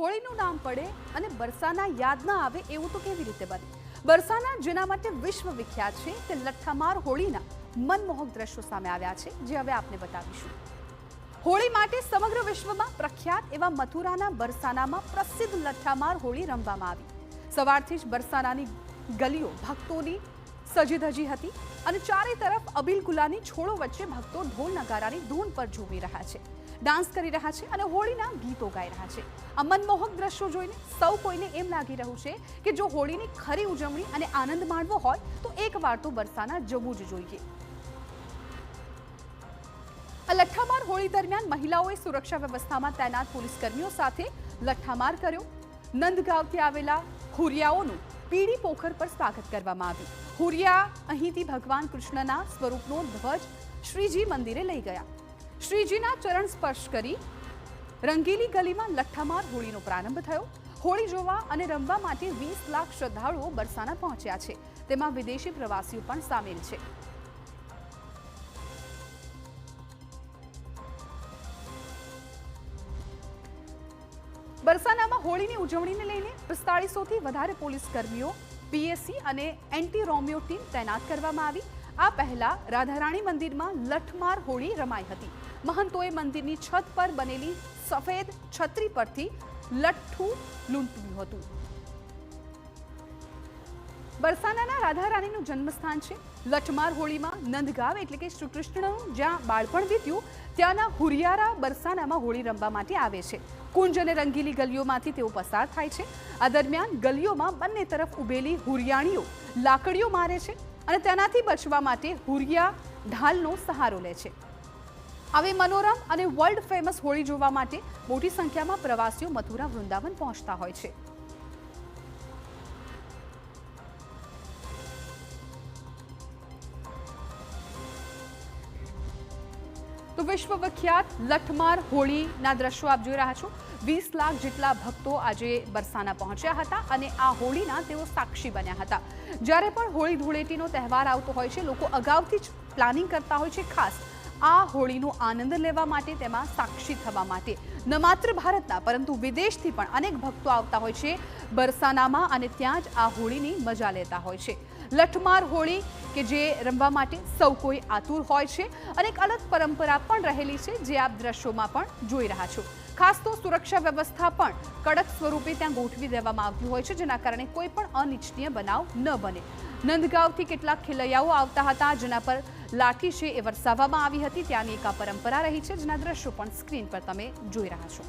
હોળીનું નામ પડે અને બરસાના યાદ ના આવે એવું તો કેવી રીતે બને? બરસાના જેના માટે વિશ્વ વિખ્યાત છે તે લઠ્ઠામાર હોળીના મનમોહક દ્રશ્યો સામે આવ્યા છે, જે હવે આપને બતાવીશું. હોળી માટે સમગ્ર વિશ્વમાં પ્રખ્યાત એવા મથુરાના બરસાનામાં પ્રસિદ્ધ લઠ્ઠામાર હોળી રમવામાં આવી. સવારથી જ બરસાનાની ગલીઓ ભક્તોની સજી ધજી હતી અને ચારે તરફ અબીલ ગુલાની છોડો વચ્ચે ભક્તો ઢોલ નગારાની ધૂન પર ઝૂમી રહ્યા છે, ડાન્સ કરી રહ્યા છે અને હોળીના ગીતો ગાઈ રહ્યા છે. આ મનમોહક દ્રશ્યો જોઈને સૌ કોઈને એમ લાગી રહ્યું છે કે જો હોળીની ખરી ઉજવણી અને આનંદ માણવો હોય તો એકવાર તો બરસાના જવું જ જોઈએ. આ લઠ્ઠામાર હોળી દરમિયાન મહિલાઓએ સુરક્ષા વ્યવસ્થામાં તૈનાત પોલીસ કર્મીઓ સાથે લઠ્ઠામાર કર્યો. નંદગાંવથી આવેલા હુરિયાઓનું પીડી પોખર પર સ્વાગત કરવામાં આવ્યું. હુરિયા અહીંથી ભગવાન કૃષ્ણના સ્વરૂપનો ધ્વજ શ્રીજી મંદિરે લઈ ગયા. શ્રીજીના ચરણ સ્પર્શ કરી રંગીલી ગલીમાં લઠ્ઠામાર હોળીનો પ્રારંભ થયો. હોળી જોવા અને રમવા માટે 20 લાખ શ્રદ્ધાળુઓ બરસાના પહોંચ્યા છે. તેમાં વિદેશી પ્રવાસીઓ પણ સામેલ છે. બરસાનામાં હોળીની ઉજવણીને લઈને 4500થી વધારે પોલીસ કર્મીઓ, પીએસસી અને એન્ટી રોમિયો ટીમ તૈનાત કરવામાં આવી. આ પહેલા રાધારાણી મંદિરમાં લઠ્ઠમાર હોળી રમાઈ હતી. મહંતોએ મંદિરની છત પર બનેલી સફેદ છત્રી પરથી લઠ્ઠું લૂંટ્યું હતું. બરસાનાના રાધારાણીનું જન્મસ્થાન છે. લઠ્ઠમાર હોળીમાં નંદગાંવ એટલે કે શ્રી કૃષ્ણનું જ્યાં બાળપણ વીત્યું ત્યાંના હુરિયારા બરસાનામાં હોળી રમવા માટે આવે છે. કુંજ અને રંગીલી ગલીઓમાંથી તેઓ પસાર થાય છે. આ દરમિયાન ગલીઓમાં બંને તરફ ઉભેલી હુરિયાણીઓ લાકડીઓ મારે છે અને તેનાથી બચવા માટે હુરિયા ઢાલનો સહારો લે છે. આવી મનોરમ અને વર્લ્ડ ફેમસ હોળી જોવા માટે મોટી સંખ્યામાં પ્રવાસીઓ મથુરા વૃંદાવન પહોંચતા હોય છે. તો વિશ્વ વિખ્યાત લઠ્ઠમાર હોળીના દ્રશ્યો આપ જોઈ રહ્યા છો. 20 લાખ જેટલા ભક્તો આજે બરસાના પહોંચ્યા હતા અને આ હોળીના તેઓ સાક્ષી બન્યા હતા. જ્યારે પણ હોળી ધૂળેટીનો તહેવાર આવતો હોય છે, લોકો અગાઉથી જ પ્લાનિંગ કરતા હોય છે ખાસ આ હોળીનો આનંદ લેવા માટે, તેમાં સાક્ષી થવા માટે. ન માત્ર ભારતના પરંતુ વિદેશથી પણ અનેક ભક્તો આવતા હોય છે બરસાનામાં અને ત્યાં જ આ હોળીની મજા લેતા હોય છે. લઠ્ઠમાર હોળી કે જે રમવા માટે સૌ કોઈ આતુર હોય છે અને એક અલગ પરંપરા પણ રહેલી છે, જે આપ દ્રશ્યોમાં પણ જોઈ રહ્યા છો. ખાસ તો સુરક્ષા વ્યવસ્થા પણ કડક સ્વરૂપે ત્યાં ગોઠવી દેવામાં આવતી હોય છે, જેના કારણે કોઈ પણ અનિચ્છનીય બનાવ ન બને. નંદગાંવથી કેટલાક ખેલૈયાઓ આવતા હતા, જેના પર લાઠી છે એ વરસાવવામાં આવી હતી. ત્યાંની એક આ પરંપરા રહી છે, જેના દ્રશ્યો પણ સ્ક્રીન પર તમે જોઈ રહ્યા છો.